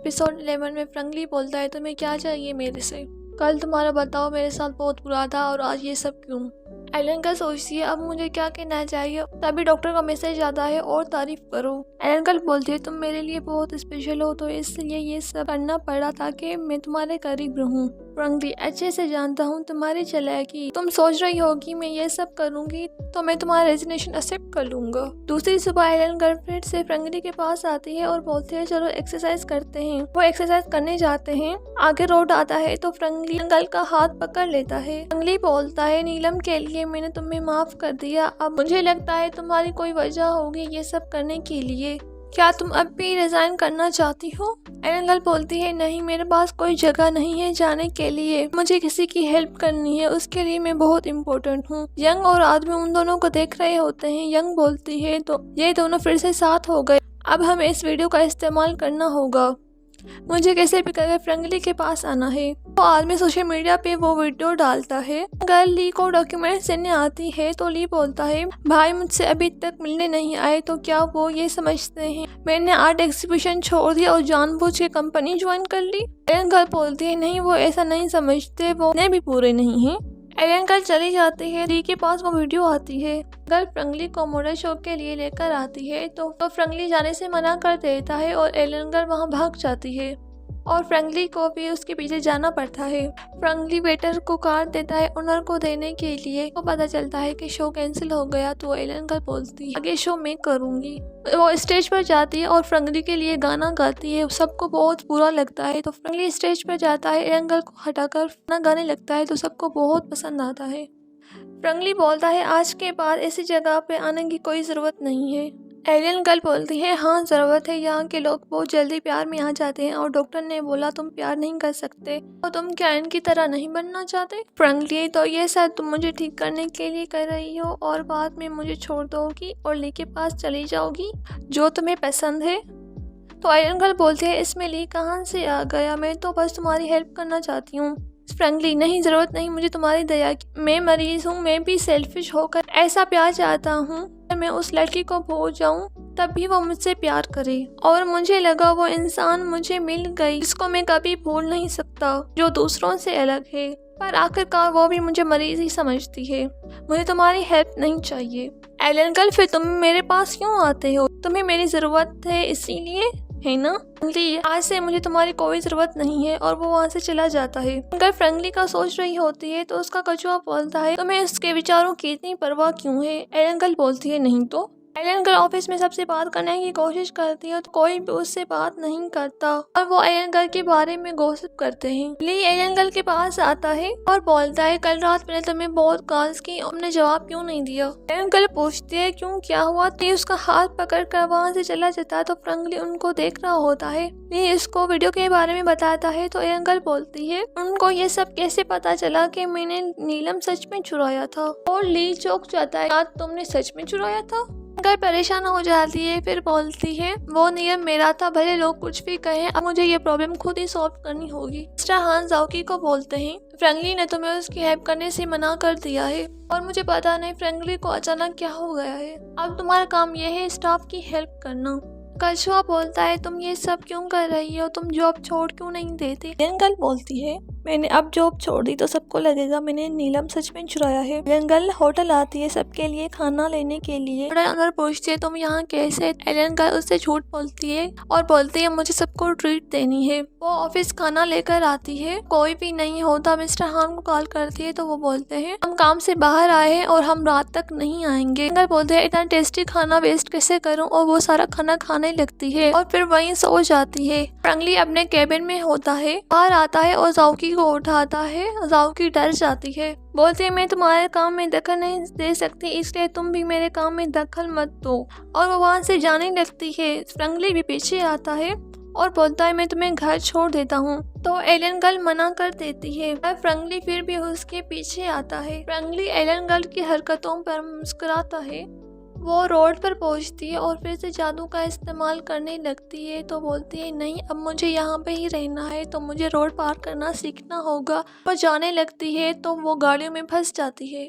Episode 11 में फ्रंगली बोलता है तुम्हें क्या चाहिए मेरे से। कल तुम्हारा बताओ मेरे साथ बहुत बुरा था और आज ये सब क्यों। एलन कल सोचती है अब मुझे क्या कहना चाहिए। तभी डॉक्टर का मैसेज आता है और तारीफ करो। एलन कल बोलती है तुम मेरे लिए बहुत स्पेशल हो तो इसलिए ये सब करना पड़ा ताकि मैं तुम्हारे करीब रहूं। फ्रंगली अच्छे से जानता हूँ तुम्हारी चालाकी। तुम सोच रही होगी मैं ये सब करूंगी तो मैं तुम्हारा रेजिग्नेशन एक्सेप्ट कर लूंगा। दूसरी सुबह एलन गर्लफ्रेंड से फ्रंगली के पास आती है और बोलती है चलो एक्सरसाइज करते हैं। वो एक्सरसाइज करने जाते हैं। आगे रोड आता है तो फ्रंगली अंकल का हाथ पकड़ लेता है। फ्रंगली बोलता है नीलम के लिए मैंने तुम्हें माफ कर दिया। अब मुझे लगता है तुम्हारी कोई वजह होगी ये सब करने के लिए। क्या तुम अब भी रिजाइन करना चाहती हो। एलन गर्ल बोलती है नहीं मेरे पास कोई जगह नहीं है जाने के लिए। मुझे किसी की हेल्प करनी है उसके लिए मैं बहुत इम्पोर्टेंट हूँ। यंग और आदमी उन दोनों को देख रहे होते हैं। यंग बोलती है तो ये दोनों फिर से साथ हो गए। अब हमें इस वीडियो का इस्तेमाल करना होगा। मुझे कैसे भी करके फ्रंगली के पास आना है। वो आदमी सोशल मीडिया पे वो वीडियो डालता है। गर्ल ली को डॉक्यूमेंट्स देने आती है तो ली बोलता है भाई मुझसे अभी तक मिलने नहीं आए तो क्या वो ये समझते हैं मैंने आर्ट एग्जीबिशन छोड़ दिया और जानबूझ के कंपनी ज्वाइन कर ली। एलन गर्ल बोलती है नहीं वो ऐसा नहीं समझते वो ने भी पूरे नहीं है। एलन गर्ल चली जाती है। ली के पास वो वीडियो आती है। गर्ल फ्रंगली को मॉडल शो के लिए लेकर आती है तो फ्रंगली जाने से मना कर देता है और एलन गर्ल वहाँ भाग जाती है और फ्रंगली को भी उसके पीछे जाना पड़ता है। फ्रंगली वेटर को कार्ड देता है ओनर को देने के लिए। को पता चलता है कि शो कैंसिल हो गया तो एलन गर्ल बोलती है आगे शो मैं करूँगी। वो स्टेज पर जाती है और फ्रंगली के लिए गाना गाती है। सबको बहुत बुरा लगता है तो फ्रंगली स्टेज पर जाता है। एलन गर्ल को हटाकर गाना गाने लगता है तो सबको बहुत पसंद आता है। फ्रंगली बोलता है आज के बाद ऐसी जगह पे आने की कोई ज़रूरत नहीं है। एलियन गर्ल बोलती है हाँ ज़रूरत है। यहाँ के लोग बहुत जल्दी प्यार में आ जाते हैं और डॉक्टर ने बोला तुम प्यार नहीं कर सकते और तुम क्या इनकी तरह नहीं बनना चाहते। फ्रंगली तो ये शायद तुम मुझे ठीक करने के लिए कर रही हो और बाद में मुझे छोड़ दोगी और ली के पास चली जाओगी जो तुम्हें पसंद है। तो एलियन गर्ल बोलती है इसमें ली कहाँ से आ गया मैं तो बस तुम्हारी हेल्प करना चाहती हूँ। फ्रंगली नहीं ज़रूरत नहीं मुझे तुम्हारी दया की। मैं मरीज़ हूँ मैं भी सेल्फिश होकर ऐसा प्यार चाहता हूँ मैं उस लड़की को भूल जाऊँ तब भी वो मुझसे प्यार करे और मुझे लगा वो इंसान मुझे मिल गई जिसको मैं कभी भूल नहीं सकता जो दूसरों से अलग है पर आखिरकार वो भी मुझे मरीज ही समझती है। मुझे तुम्हारी हेल्प नहीं चाहिए। एलन गर्ल फिर तुम मेरे पास क्यों आते हो तुम्हें मेरी ज़रूरत है इसीलिए है ना। आज से मुझे तुम्हारी कोई ज़रूरत नहीं है और वो वहाँ से चला जाता है। अगर फ्रंगली का सोच रही होती है तो उसका कछुआ बोलता है तुम्हें उसके विचारों की इतनी परवाह क्यों है। एलन गर्ल बोलती है नहीं तो। एलन गर्ल ऑफिस में सबसे बात करने की कोशिश करती है तो कोई भी उससे बात नहीं करता और वो एलन गर्ल के बारे में गॉसिप करते हैं। ली एलन गर्ल के पास आता है और बोलता है कल रात मैंने तुम्हें बहुत कॉल्स की तुमने जवाब क्यों नहीं दिया। एलन गर्ल पूछती है क्यों क्या हुआ। ली उसका हाथ पकड़ कर वहाँ से चला जाता है तो फ्रंगली उनको देख रहा होता है। ली इसको वीडियो के बारे में बताता है तो एलन गर्ल बोलती है उनको ये सब कैसे पता चला कि मैंने नीलम सच में चुराया था और ली चौंक जाता है तुमने सच में चुराया था। गर्ल परेशान हो जाती है फिर बोलती है वो नियम मेरा था भले लोग कुछ भी कहें अब मुझे ये प्रॉब्लम खुद ही सॉल्व करनी होगी। मिस्टर हान जाओकी को बोलते हैं फ्रंगली ने तुम्हें उसकी हेल्प करने से मना कर दिया है और मुझे पता नहीं फ्रंगली को अचानक क्या हो गया है। अब तुम्हारा काम यह है स्टाफ की हेल्प करना। कछुआ बोलता है तुम ये सब क्यों कर रही हो तुम जॉब छोड़ क्यों नहीं देती। एलन गर्ल बोलती है मैंने अब जॉब छोड़ दी तो सबको लगेगा मैंने नीलम सच में चुराया है। एलन गर्ल होटल आती है सबके लिए खाना लेने के लिए। अंदर पूछती है तुम यहाँ कैसे। एलन गर्ल उससे झूठ बोलती है और बोलती है मुझे सबको ट्रीट देनी है। वो ऑफिस खाना लेकर आती है कोई भी नहीं होता। मिस्टर हान को कॉल करती है तो वो बोलते हैं हम काम से बाहर आए हैं और हम रात तक नहीं आएंगे। एलन गर्ल बोलते हैं इतना टेस्टी खाना वेस्ट कैसे करूँ और वो सारा खाना खाने लगती है और फिर वहीं सो जाती है। फ्रंगली अपने केबिन में होता है बाहर आता है और जाओकी को उठाता है। जाओकी डर जाती है बोलती है मैं तुम्हारे काम में दखल नहीं दे सकती इसलिए तुम भी मेरे काम में दखल मत दो और वो वहाँ से जाने लगती है। फ्रंगली भी पीछे आता है और बोलता है मैं तुम्हें घर छोड़ देता हूँ तो एलन गर्ल मना कर देती है। फ्रंगली फिर भी उसके पीछे आता है। फ्रंगली एलन गर्ल की हरकतों पर मुस्कुराता है। वो रोड पर पहुंचती है और फिर से जादू का इस्तेमाल करने लगती है तो बोलती है नहीं अब मुझे यहाँ पे ही रहना है तो मुझे रोड पार करना सीखना होगा। पर जाने लगती है तो वो गाड़ियों में फंस जाती है।